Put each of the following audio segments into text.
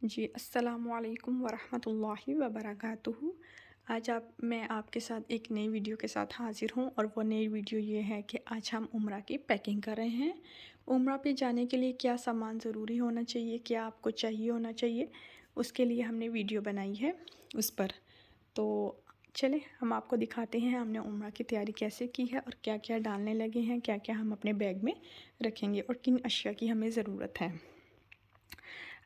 जी, अस्सलामुअलैकुम वरहमतुल्लाहि वबरकातुहू। मैं आपके साथ एक नई वीडियो के साथ हाज़िर हूँ और वो नई वीडियो ये है कि आज हम उम्रा की पैकिंग कर रहे हैं। उम्रा पे जाने के लिए क्या सामान ज़रूरी होना चाहिए, क्या आपको चाहिए होना चाहिए, उसके लिए हमने वीडियो बनाई है उस पर। तो चलें हम आपको दिखाते हैं हमने उम्रा की तैयारी कैसे की है और क्या-क्या डालने लगे हैं, क्या-क्या हम अपने बैग में रखेंगे और किन अशिया की हमें ज़रूरत है।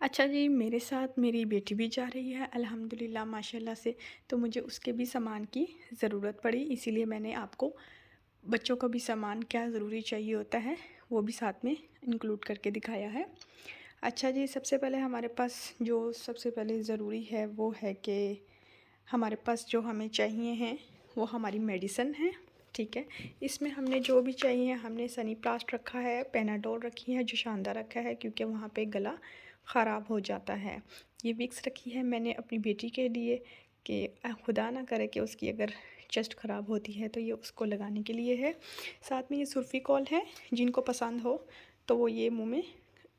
अच्छा जी, मेरे साथ मेरी बेटी भी जा रही है अल्हम्दुलिल्लाह माशाल्लाह से, तो मुझे उसके भी सामान की ज़रूरत पड़ी, इसीलिए मैंने आपको बच्चों को भी सामान क्या ज़रूरी चाहिए होता है, वो भी साथ में इंक्लूड करके दिखाया है। अच्छा जी, सबसे पहले हमारे पास जो सबसे पहले ज़रूरी है वो है कि हमारे पास जो हमें चाहिए हैं वो हमारी मेडिसिन है, ठीक है। इसमें हमने जो भी चाहिए हमने सनीप्लास्ट रखा है, पैनाडोल रखी है जो शानदार रखा है क्योंकि वहाँ पे गला ख़राब हो जाता है। ये विक्स रखी है मैंने अपनी बेटी के लिए कि खुदा ना करे कि उसकी अगर चेस्ट ख़राब होती है तो ये उसको लगाने के लिए है। साथ में ये सुल्फ़िकॉल है, जिनको पसंद हो तो वो ये मुँह में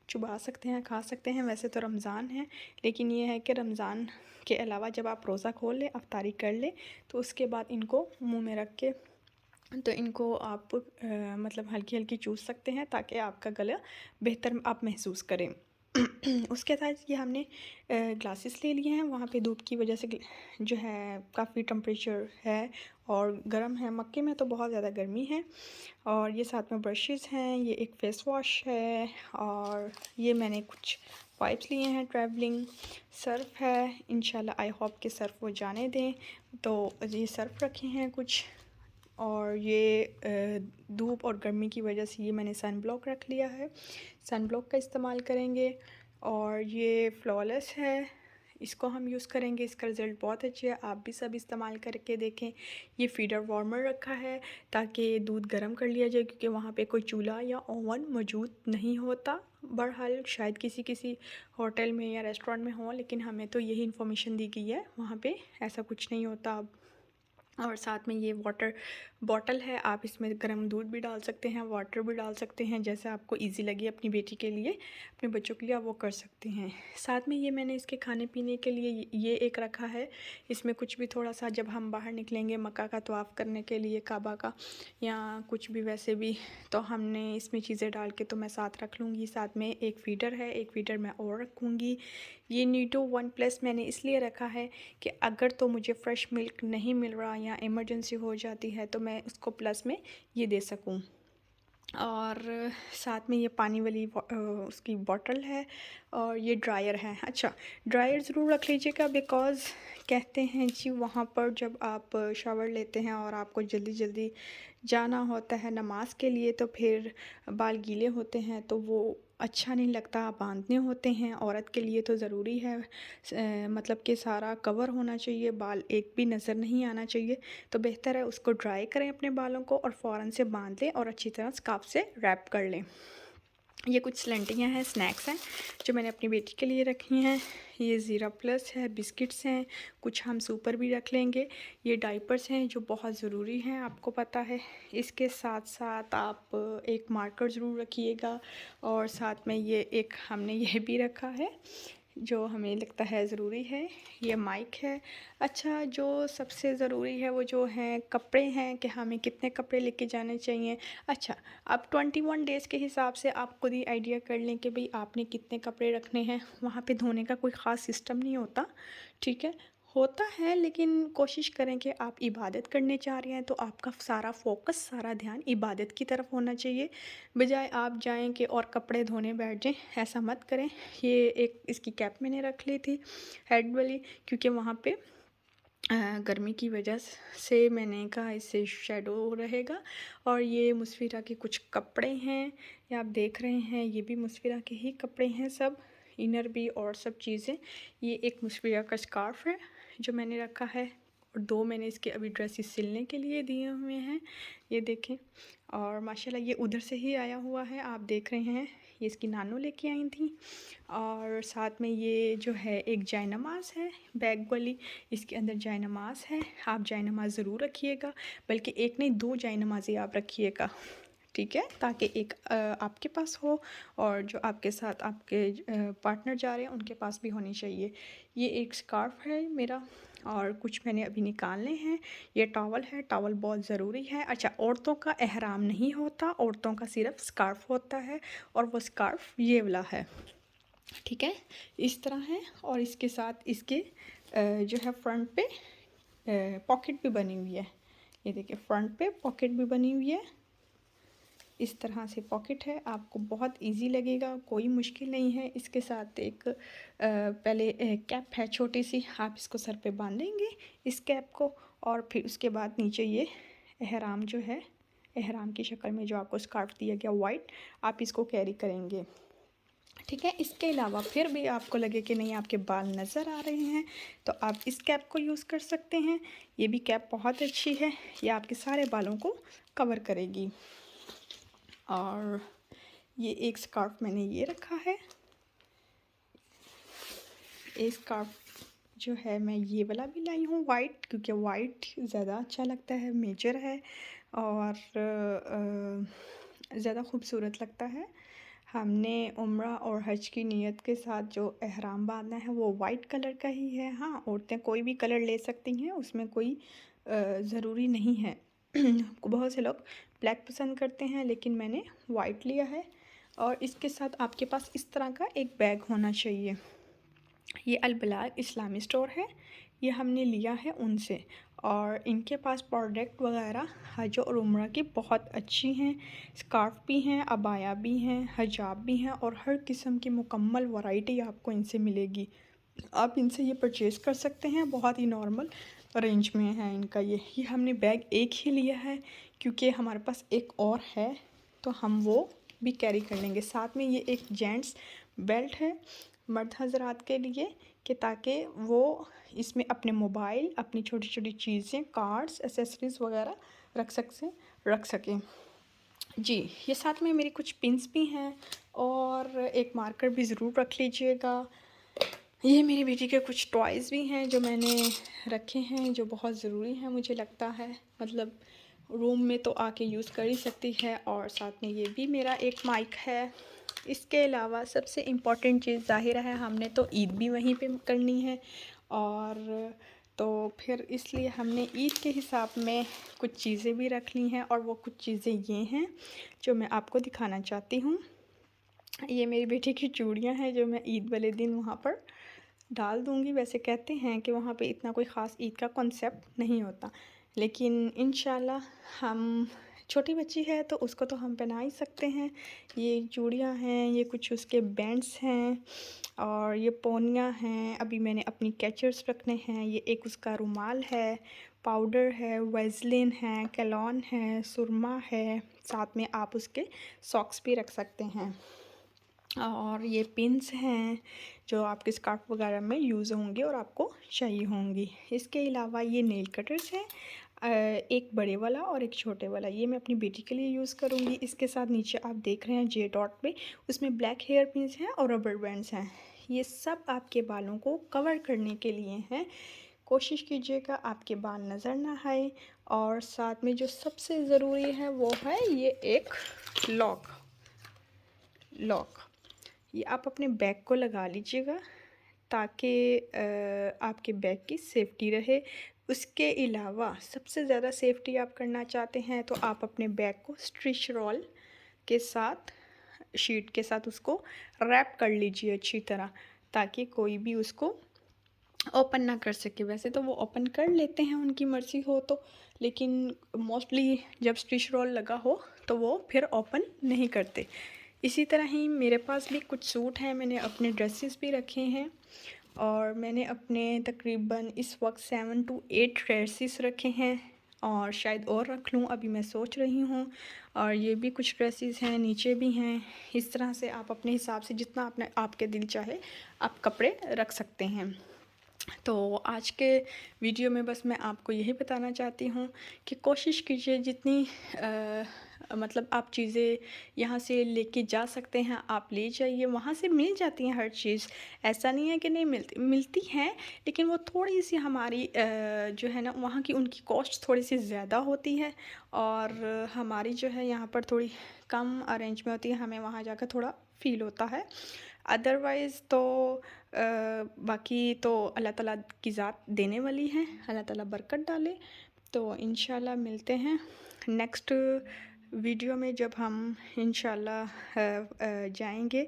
चुबा सकते हैं, खा सकते हैं। वैसे तो रमज़ान है, लेकिन ये है कि रमज़ान के अलावा जब आप रोज़ा खोल लें, अफ्तारी कर लें, तो उसके बाद इनको मुँह में रख के तो इनको आप मतलब हल्की-हल्की चूस सकते हैं ताकि आपका गला बेहतर आप महसूस करें। उसके साथ ये हमने ग्लासेस ले लिए हैं, वहाँ पे धूप की वजह से जो है काफ़ी टेम्परेचर है और गर्म है। मक्के में तो बहुत ज़्यादा गर्मी है। और ये साथ में ब्रशेज़ हैं, ये एक फ़ेस वॉश है और ये मैंने कुछ वाइप्स लिए हैं ट्रैवलिंग, सर्फ़ है, इंशाल्लाह आई होप कि सर्फ़ वो जाने दें। तो ये सर्फ़ रखे हैं कुछ और ये धूप और गर्मी की वजह से ये मैंने सन ब्लॉक रख लिया है, सन ब्लॉक का इस्तेमाल करेंगे। और ये फ्लॉलेस है, इसको हम यूज़ करेंगे, इसका रिज़ल्ट बहुत अच्छे है, आप भी सब इस्तेमाल करके देखें। ये फीडर वार्मर रखा है ताकि दूध गर्म कर लिया जाए क्योंकि वहाँ पे कोई चूल्हा या ओवन मौजूद नहीं होता। बहरहाल शायद किसी होटल में या रेस्टोरेंट में हो, लेकिन हमें तो यही इन्फॉर्मेशन दी गई है, वहाँ पे ऐसा कुछ नहीं होता। और साथ में ये वाटर बॉटल है, आप इसमें गर्म दूध भी डाल सकते हैं, वाटर भी डाल सकते हैं, जैसा आपको इजी लगे अपनी बेटी के लिए, अपने बच्चों के लिए आप वो कर सकते हैं। साथ में ये मैंने इसके खाने पीने के लिए ये एक रखा है, इसमें कुछ भी थोड़ा सा जब हम बाहर निकलेंगे मक्का का तवाफ़ करने के लिए, काबा का या कुछ भी वैसे भी, तो हमने इसमें चीज़ें डाल के तो मैं साथ रख लूँगी। साथ में एक फ़ीडर है, एक फ़ीडर मैं और रखूँगी। ये नीटो वन प्लस मैंने इसलिए रखा है कि अगर तो मुझे फ़्रेश मिल्क नहीं मिल रहा या इमरजेंसी हो जाती है तो मैं उसको प्लस में ये दे सकूं। और साथ में ये पानी वाली उसकी बॉटल है और ये ड्रायर है। अच्छा, ड्रायर ज़रूर रख लीजिएगा बिकॉज़ कहते हैं जी वहाँ पर जब आप शावर लेते हैं और आपको जल्दी जल्दी जाना होता है नमाज के लिए तो फिर बाल गीले होते हैं तो वो अच्छा नहीं लगता, बांधने होते हैं। औरत के लिए तो ज़रूरी है मतलब कि सारा कवर होना चाहिए, बाल एक भी नज़र नहीं आना चाहिए। तो बेहतर है उसको ड्राई करें अपने बालों को और फ़ौरन से बांध लें और अच्छी तरह स्कार्फ़ से रैप कर लें। ये कुछ स्लैंटियाँ हैं, स्नैक्स हैं जो मैंने अपनी बेटी के लिए रखी हैं। ये ज़ीरा प्लस है, बिस्किट्स हैं, कुछ हम सुपर भी रख लेंगे। ये डाइपर्स हैं जो बहुत ज़रूरी हैं, आपको पता है। इसके साथ साथ आप एक मार्कर ज़रूर रखिएगा और साथ में ये एक हमने ये भी रखा है जो हमें लगता है ज़रूरी है, ये माइक है। अच्छा, जो सबसे ज़रूरी है वो जो हैं कपड़े हैं कि हमें कितने कपड़े लेके जाने चाहिए। अच्छा, अब 21 डेज़ के हिसाब से आप खुद ही आइडिया कर लें कि भई आपने कितने कपड़े रखने हैं। वहाँ पे धोने का कोई ख़ास सिस्टम नहीं होता, ठीक है? होता है लेकिन कोशिश करें कि आप इबादत करने जा रहे हैं तो आपका सारा फ़ोकस, सारा ध्यान इबादत की तरफ होना चाहिए, बजाय आप जाएँ कि और कपड़े धोने बैठ जाएँ, ऐसा मत करें। ये एक इसकी कैप मैंने रख ली थी हेड वाली क्योंकि वहाँ पे गर्मी की वजह से मैंने कहा इससे शैडो रहेगा। और ये मुसफ़िरा के कुछ कपड़े हैं, ये आप देख रहे हैं, ये भी मुसफ़िरा के ही कपड़े हैं सब, इनर भी और सब चीज़ें। ये एक मुसफ़िरा का स्कार्फ़ है जो मैंने रखा है और 2 मैंने इसके अभी ड्रेसेस सिलने के लिए दिए हुए हैं, ये देखें। और माशाल्लाह ये उधर से ही आया हुआ है, आप देख रहे हैं, ये इसकी नानू लेके आई थी। और साथ में ये जो है एक जायनमाज़ है बैग वाली, इसके अंदर जायनमाज़ है, आप जायनमाज़ ज़रूर रखिएगा, बल्कि एक नहीं 2 जायनमाज़ें आप रखिएगा, ठीक है, ताकि एक आपके पास हो और जो आपके साथ आपके पार्टनर जा रहे हैं उनके पास भी होनी चाहिए। ये एक स्कार्फ़ है मेरा और कुछ मैंने अभी निकालने हैं। ये टॉवल है, टॉवल बहुत ज़रूरी है। अच्छा, औरतों का एहराम नहीं होता, औरतों का सिर्फ स्कार्फ़ होता है और वो स्कार्फ़ ये वाला है, ठीक है, इस तरह है। और इसके साथ इसके जो है फ्रंट पे पॉकेट भी बनी हुई है। ये देखिए फ्रंट पे पॉकेट भी बनी हुई है, इस तरह से पॉकेट है। आपको बहुत इजी लगेगा, कोई मुश्किल नहीं है। इसके साथ एक पहले कैप है छोटी सी, आप इसको सर पे बांधेंगे इस कैप को, और फिर उसके बाद नीचे ये एहराम जो है, एहराम की शक्ल में जो आपको स्कार्फ दिया गया वाइट, आप इसको कैरी करेंगे, ठीक है। इसके अलावा फिर भी आपको लगे कि नहीं आपके बाल नज़र आ रहे हैं तो आप इस कैप को यूज़ कर सकते हैं। ये भी कैप बहुत अच्छी है, ये आपके सारे बालों को कवर करेगी। और ये एक स्कार्फ मैंने ये रखा है। एक स्कार्फ जो है मैं ये वाला भी लाई हूँ वाइट, क्योंकि वाइट ज़्यादा अच्छा लगता है, मेजर है और ज़्यादा खूबसूरत लगता है। हमने उम्रा और हज की नीयत के साथ जो एहराम बांधना है वो वाइट कलर का ही है। हाँ, औरतें कोई भी कलर ले सकती हैं, उसमें कोई ज़रूरी नहीं है। बहुत से लोग ब्लैक पसंद करते हैं, लेकिन मैंने वाइट लिया है। और इसके साथ आपके पास इस तरह का एक बैग होना चाहिए। ये अलबलाग इस्लामी स्टोर है, ये हमने लिया है उनसे, और इनके पास प्रोडक्ट वगैरह हज और उम्रा की बहुत अच्छी हैं। स्कार्फ भी हैं, अबाया भी हैं, हिजाब भी हैं, और हर किस्म की मुकम्मल वैरायटी आपको इनसे मिलेगी। आप इनसे ये परचेज़ कर सकते हैं, बहुत ही नॉर्मल रेंज में है इनका। ये हमने बैग एक ही लिया है क्योंकि हमारे पास एक और है, तो हम वो भी कैरी कर लेंगे। साथ में ये एक जेंट्स बेल्ट है मर्द हज़रात के लिए, कि ताकि वो इसमें अपने मोबाइल, अपनी छोटी छोटी चीज़ें, कार्ड्स, एसेसरीज़ वगैरह रख सकें। जी, ये साथ में मेरी कुछ पिन्स भी हैं और एक मार्कर भी ज़रूर रख लीजिएगा। ये मेरी बेटी के कुछ टॉयज़ भी हैं जो मैंने रखे हैं, जो बहुत ज़रूरी हैं मुझे लगता है, मतलब रूम में तो आके यूज़ कर ही सकती है। और साथ में ये भी मेरा एक माइक है। इसके अलावा सबसे इम्पॉर्टेंट चीज़ ज़ाहिर है, हमने तो ईद भी वहीं पे करनी है, और तो फिर इसलिए हमने ईद के हिसाब में कुछ चीज़ें भी रख ली हैं, और वो कुछ चीज़ें ये हैं जो मैं आपको दिखाना चाहती हूँ। ये मेरी बेटी की चूड़ियाँ हैं जो मैं ईद वाले दिन वहाँ पर डाल दूँगी। वैसे कहते हैं कि वहाँ पे इतना कोई ख़ास ईद का कॉन्सेप्ट नहीं होता, लेकिन इंशाल्लाह हम, छोटी बच्ची है तो उसको तो हम पहना ही सकते हैं। ये चूड़ियाँ हैं, ये कुछ उसके बैंड्स हैं, और ये पोनियाँ हैं। अभी मैंने अपनी कैचर्स रखने हैं। ये एक उसका रुमाल है, पाउडर है, वैसलीन है, कैलॉन है, सुरमा है। साथ में आप उसके सॉक्स भी रख सकते हैं। और ये पिन्स हैं जो आपके स्कार्फ वगैरह में यूज़ होंगे और आपको चाहिए होंगी। इसके अलावा ये नेल कटर्स हैं, एक बड़े वाला और एक छोटे वाला। ये मैं अपनी बेटी के लिए यूज़ करूँगी। इसके साथ नीचे आप देख रहे हैं जे डॉट पे, उसमें ब्लैक हेयर पिन्स हैं और रबर बैंड्स हैं। ये सब आपके बालों को कवर करने के लिए हैं। कोशिश कीजिएगा आपके बाल नज़र ना आए। और साथ में जो सबसे ज़रूरी है वो है ये एक लॉक। ये आप अपने बैग को लगा लीजिएगा ताकि आपके बैग की सेफ्टी रहे। उसके अलावा सबसे ज़्यादा सेफ्टी आप करना चाहते हैं तो आप अपने बैग को स्ट्रिच रोल के साथ, शीट के साथ उसको रैप कर लीजिए अच्छी तरह, ताकि कोई भी उसको ओपन ना कर सके। वैसे तो वो ओपन कर लेते हैं, उनकी मर्ज़ी हो तो, लेकिन मोस्टली जब स्टिच रोल लगा हो तो वो फिर ओपन नहीं करते। इसी तरह ही मेरे पास भी कुछ सूट हैं, मैंने अपने ड्रेसेस भी रखे हैं, और मैंने अपने तकरीबन इस वक्त 7 to 8 ड्रेसेस रखे हैं, और शायद और रख लूँ, अभी मैं सोच रही हूँ। और ये भी कुछ ड्रेसेस हैं, नीचे भी हैं। इस तरह से आप अपने हिसाब से जितना अपने आपके दिल चाहे आप कपड़े रख सकते हैं। तो आज के वीडियो में बस मैं आपको यही बताना चाहती हूँ कि कोशिश कीजिए जितनी मतलब आप चीज़ें यहाँ से लेके जा सकते हैं, आप ले जाइए, वहाँ से मिल जाती हैं हर चीज़। ऐसा नहीं है कि नहीं मिलती, मिलती हैं, लेकिन वो थोड़ी-सी हमारी जो है ना वहाँ की उनकी कॉस्ट थोड़ी-सी ज़्यादा होती है और हमारी जो है यहाँ पर थोड़ी कम अरेंज में होती है, हमें वहाँ जाकर थोड़ा फ़ील होता है। अदरवाइज़ तो बाकी तो अल्लाह ताला की ज़ात देने वाली है, अल्लाह ताला बरकत डाले। तो इंशाल्लाह मिलते हैं नेक्स्ट वीडियो में, जब हम इंशाल्लाह जाएंगे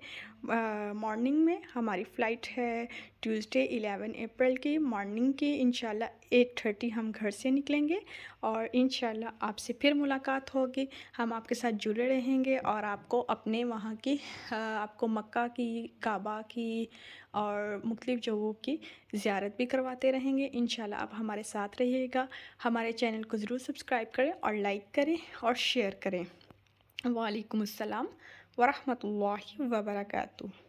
मॉर्निंग में। हमारी फ़्लाइट है ट्यूसडे 11 अप्रैल की मॉर्निंग की। इंशाल्लाह 8:30 हम घर से निकलेंगे और इंशाल्लाह आपसे फिर मुलाकात होगी। हम आपके साथ जुड़े रहेंगे और आपको अपने वहाँ की आपको मक्का की, काबा की और मुख्तलिफ़ जगहों की ज़ियारत भी करवाते रहेंगे। इंशाल्लाह आप हमारे साथ रहिएगा। हमारे चैनल को ज़रूर सब्सक्राइब करें और लाइक करें और शेयर करें। वालेकुम अस्सलाम वरहमतुल्लाहि वबरकातुहू।